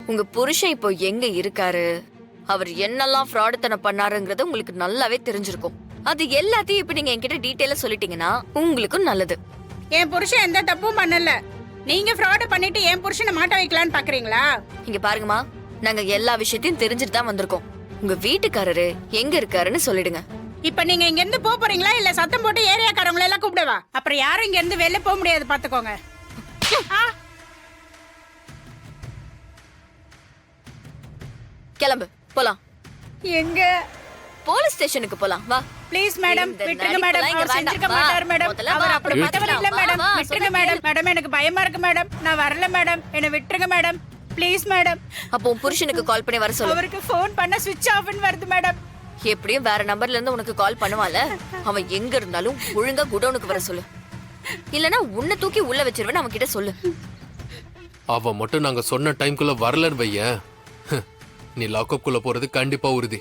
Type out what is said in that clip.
உங்க புருஷன் இப்போ எங்க இருக்காரு, அவர் என்னெல்லாம் ஃப்ராடுத்தனம் பண்ணாருங்கிறது உங்களுக்கு நல்லாவே தெரிஞ்சிருக்கும். அது எல்லாத்தையும் இப்ப நீங்க என்கிட்ட டீட்டெயிலா சொல்லிட்டீங்கன்னா உங்களுக்கும் நல்லது. என் புருஷன் எந்த தப்பும் பண்ணல. நீங்க ஃப்ராட் பண்ணிட்டு என் புருஷனை மாட்ட வைக்கலான்னு பாக்குறீங்களா? இங்க பாருங்கம்மா, நாங்க எல்லா விஷயத்தையும் தெரிஞ்சுட்டு தான் வந்திருக்கோம். உங்க வீட்டுக்காரரு எங்க இருக்காருன்னு சொல்லிடுங்க. இப்ப நீங்க இங்க இருந்து போறீங்களா இல்ல சத்தம் போட்டு ஏரியாக்காரங்களை எல்லாம் கூப்பிடவா? அப்புறம் யாரும் இங்க இருந்து வெளில போக முடியாது, பாத்துக்கோங்க. கிளம்பு, போலாம். எங்க? போலீஸ் ஸ்டேஷனுக்கு போலாம், வா. ப்ளீஸ் மேடம், இந்த விட்டுருங்க மேடம். நடிப்பெல்லாம் இங்க அவர் செஞ்சிருக்க வேண்டாம். மாட்டார் மேடம். முதல்ல அவர் வா, அப்படி அப்புறம் மத்தவர் இல்ல பார்த்துக்கலாம். மேடம். வா, வா, விட்டுருங்க சொன்னா மேடம். மேடம் எனக்கு பயமா இருக்கு மேடம். நான் வரல மேடம். என்ன விட்டுருங்க மேடம். Please madam. அப்போ உன் புருஷனுக்கு கால் பண்ணி வர சொல்லு. அவருக்கு ஃபோன் பண்ண ஸ்விட்ச் ஆஃப்னு வருது மேடம். எப்படியும் வேற நம்பர்ல இருந்து உனக்கு கால் பண்ணுவான்ல, அவன் எங்க இருந்தாலும் ஒழுங்கா குடோனுக்கு வர சொல்லு. இல்லனா உன்னை தூக்கி உள்ள வச்சிருவேன் அவன் கிட்ட சொல்லு. அவ மட்டும் நாங்க சொன்ன டைம்குள்ள வரலன்னு வையேன், நீ லாக்அப் குள்ள போறது கண்டிப்பா உறுதி.